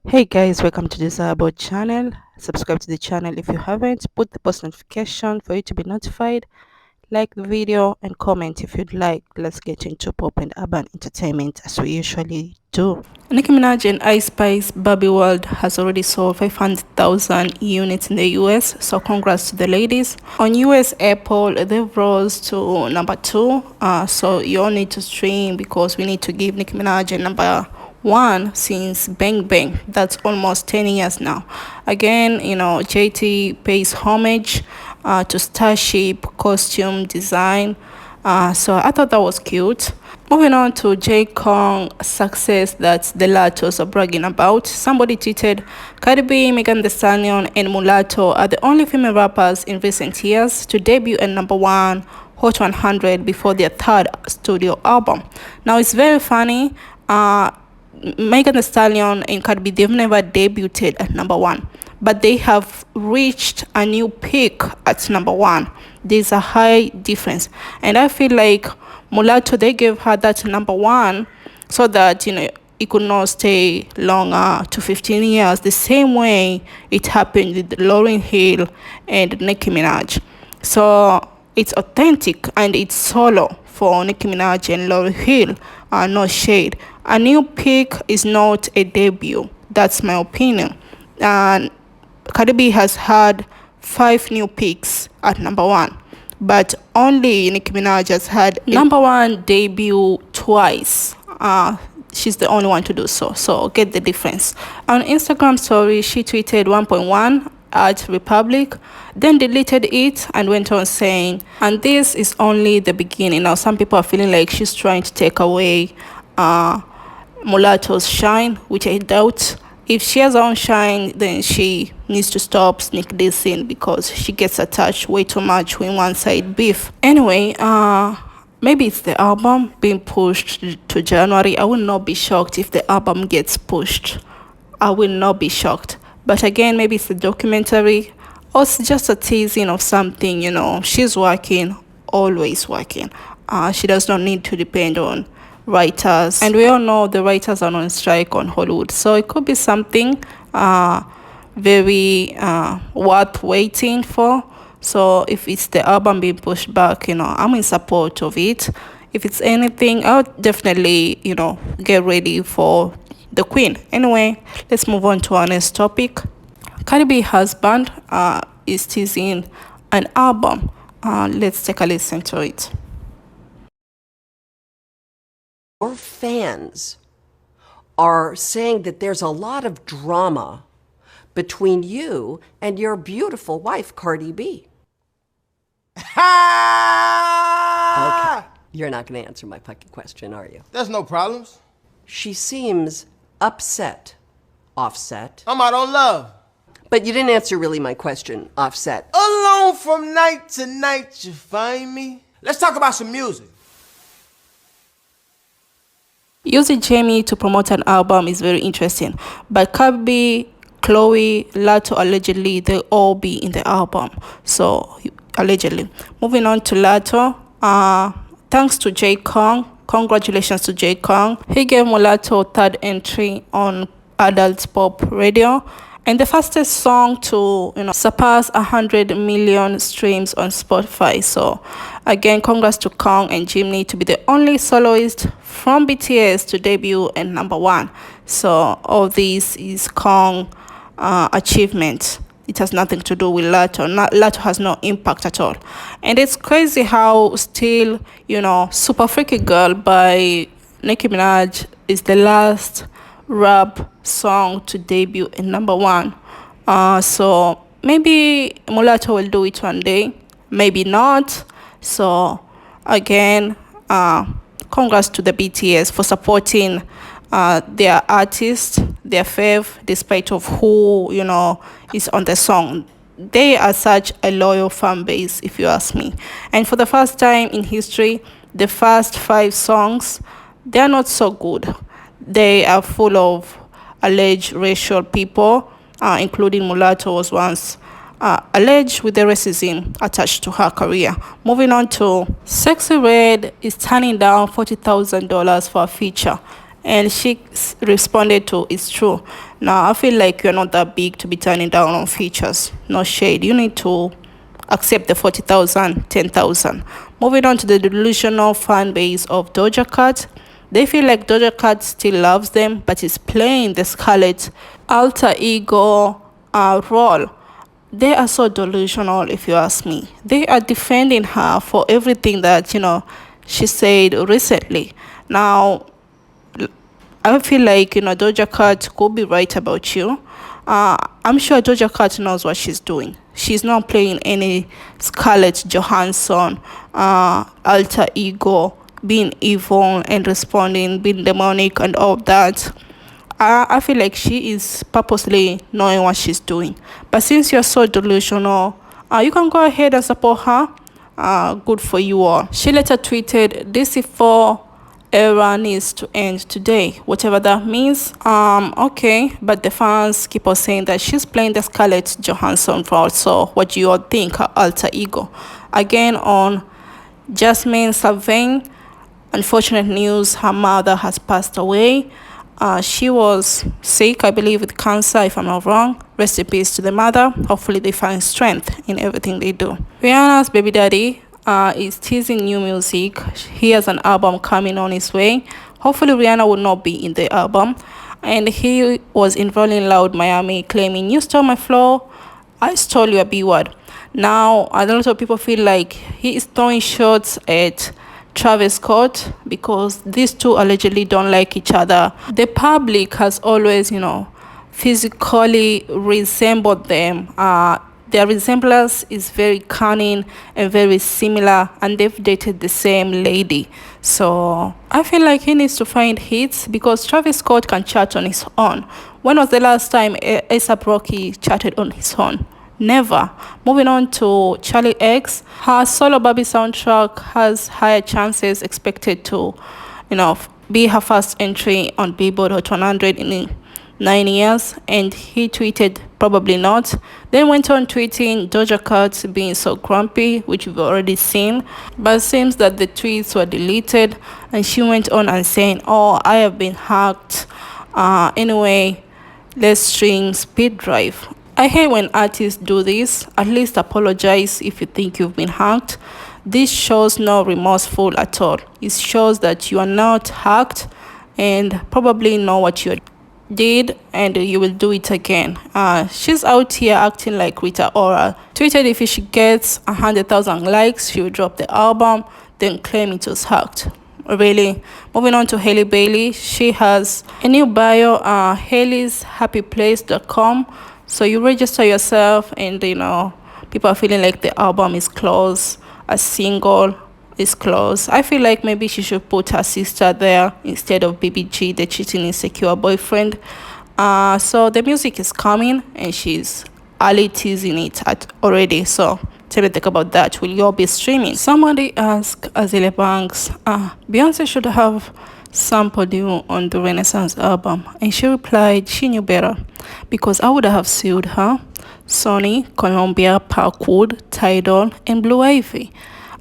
Hey guys, welcome to this about channel. Subscribe to the channel if you haven't. Put the post notification for you to be notified. Like the video and comment if you'd like. Let's get into pop and urban entertainment as we usually do. Nicki Minaj and Ice Spice Barbie World has already sold 500,000 units in the US, so congrats to the ladies. On US Apple, they've rose to number 2, so you all need to stream because we need to give Nicki Minaj a number 1 since Bang Bang. That's almost 10 years now. Again, JT pays homage to Starship costume design. So I thought that was cute. Moving on to J. Kong success that the Lattos are bragging about. Somebody tweeted, CardiB, Megan Thee Stallion, and Mulatto are the only female rappers in recent years to debut at number 1 Hot 100 before their third studio album. Now it's very funny. Megan Thee Stallion and CardiB, they've never debuted at number 1, but they have reached a new peak at number 1. There's a high difference, and I feel like Mulatto, they gave her that number 1 so that it could not stay longer to 15 years, the same way it happened with Lauryn Hill and Nicki Minaj. So it's authentic and it's solo for Nicki Minaj and Lauryn Hill. No shade. A new peak is not a debut. That's my opinion. And CardiB has had 5 new peaks at number 1, but only Nicki Minaj has had number 1 debut twice. She's the only one to do so. So get the difference. On Instagram story, she tweeted 1.1 at Republic, then deleted it and went on saying, and this is only the beginning. Now some people are feeling like she's trying to take away Mulatto's shine, which I doubt. If she has her own shine, then she needs to stop sneak dissing because she gets attached way too much with one side beef. Anyway, maybe it's the album being pushed to January. I will not be shocked if the album gets pushed. I will not be shocked. But again, maybe it's a documentary or it's just a teasing of something. She's working, always working. She does not need to depend on writers, and we all know the writers are on strike on Hollywood, so it could be something very worth waiting for. So if it's the album being pushed back, I'm in support of it. If it's anything, I'll definitely get ready for the queen. Anyway, let's move on to our next topic. CardiB husband is teasing an album. Let's take a listen to it. Your fans are saying that there's a lot of drama between you and your beautiful wife, CardiB. Okay, you're not going to answer my fucking question, are you? There's no problems. She seems upset, Offset. I'm out on love. But you didn't answer really my question, Offset. Alone from night to night you find me. Let's talk about some music. Using Jamie to promote an album is very interesting, but CardiB, Chloe, Latto, allegedly, they'll all be in the album. So, allegedly. Moving on to Latto, thanks to J. Kong. Congratulations to J. Kong. He gave Mulatto 3rd entry on adult pop radio, and the fastest song to surpass 100 million streams on Spotify. So again, congrats to Kong and Jazmine to be the only soloist from BTS to debut at number 1. So all this is Kong achievement. It has nothing to do with Latto. Latto has no impact at all. And it's crazy how still, Super Freaky Girl by Nicki Minaj is the last rap song to debut in number 1. So maybe Mulatto will do it one day. Maybe not. So again, congrats to the BTS for supporting their artist, their fave, despite of who is on the song. They are such a loyal fan base, if you ask me. And for the first time in history, the first 5 songs, they are not so good. They are full of alleged racial people, including Mulatto was once alleged with the racism attached to her career. Moving on to Sexy Red is turning down $40,000 for a feature. And she responded to, "It's true. Now, I feel like you're not that big to be turning down on features. No shade. You need to accept the 40,000, 10,000." Moving on to the delusional fan base of Doja Cat. They feel like Doja Cat still loves them, but is playing the Scarlet alter ego role. They are so delusional, if you ask me. They are defending her for everything that, she said recently. Now, I feel like, Doja Cat could be right about you. I'm sure Doja Cat knows what she's doing. She's not playing any Scarlett Johansson alter ego, being evil and responding, being demonic and all that. I feel like she is purposely knowing what she's doing. But since you're so delusional, you can go ahead and support her. Good for you all. She later tweeted, "This is for era needs to end today," whatever that means. Okay, but the fans keep on saying that she's playing the Scarlett Johansson role. So what do you all think? Her alter ego. Again, on Jazmine Sullivan, unfortunate news, her mother has passed away. She was sick, I believe, with cancer, if I'm not wrong. Rest in peace to the mother. Hopefully they find strength in everything they do. Rihanna's baby daddy is teasing new music. He has an album coming on his way. Hopefully Rihanna will not be in the album. And he was in Rolling Loud Miami claiming, "You stole my flow, I stole your B-word." Now, a lot of people feel like he is throwing shots at Travis Scott because these two allegedly don't like each other. The public has always, physically resembled them. Their resemblance is very cunning and very similar, and they've dated the same lady. So I feel like he needs to find hits because Travis Scott can chat on his own. When was the last time A$AP Rocky chatted on his own? Never. Moving on to CharliXcX, her solo Barbie soundtrack has higher chances expected to, be her first entry on Billboard Hot 100 in 9 years, and he tweeted probably not. Then went on tweeting Doja Cat being so grumpy, which we've already seen, but it seems that the tweets were deleted, and she went on and saying, "Oh, I have been hacked. Anyway, let's stream Speed Drive." I hate when artists do this. At least apologize if you think you've been hacked. This shows no remorseful at all. It shows that you are not hacked and probably know what you did and you will do it again. She's out here acting like Rita Ora. Tweeted if she gets 100,000 likes, she will drop the album, then claim it was hacked. Really. Moving on to Halle Bailey. She has a new bio, Halle'sHappyPlace.com. So you register yourself and, people are feeling like the album is closed, a single is closed. I feel like maybe she should put her sister there instead of BBG, the cheating insecure boyfriend. So the music is coming and she's early teasing it already. So tell me think about that. Will you all be streaming? Somebody asked AzalieaBanks, Beyonce should have sampled you on the Renaissance album, and she replied she knew better because I would have sued her, Sony, Columbia, Parkwood, Tidal, and Blue Ivy.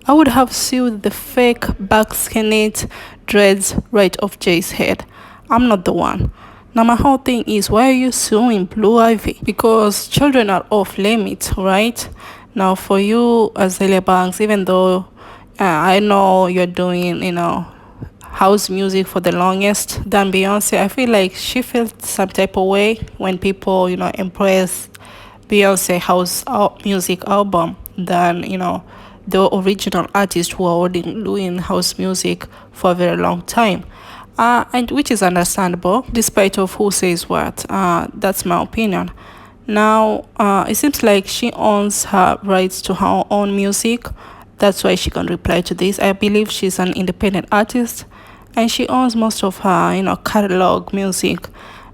I would have sued the fake backskinnet dreads right off Jay's head. I'm not the one. Now my whole thing is, why are you suing Blue Ivy? Because children are off limits, right? Now for you, AzalieaBanks, even though I know you're doing, house music for the longest than Beyonce, I feel like she felt some type of way when people, embrace Beyonce house music album than, the original artist who are already doing house music for a very long time. And which is understandable, despite of who says what. That's my opinion. Now, it seems like she owns her rights to her own music. That's why she can reply to this. I believe she's an independent artist, and she owns most of her, catalog music.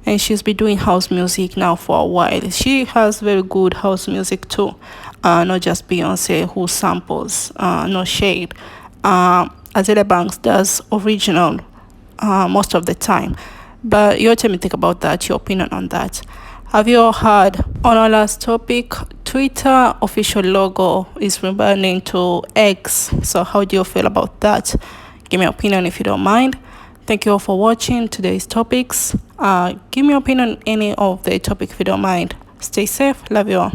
And she's been doing house music now for a while. She has very good house music too. Not just Beyonce who samples, no shade. AzalieaBanks does original most of the time. But you tell me think about that, your opinion on that. Have you all heard on our last topic, Twitter official logo is rebranding to X. So how do you feel about that? Give me your opinion if you don't mind. Thank you all for watching today's topics. Give me your opinion on any of the topic if you don't mind. Stay safe. Love you all.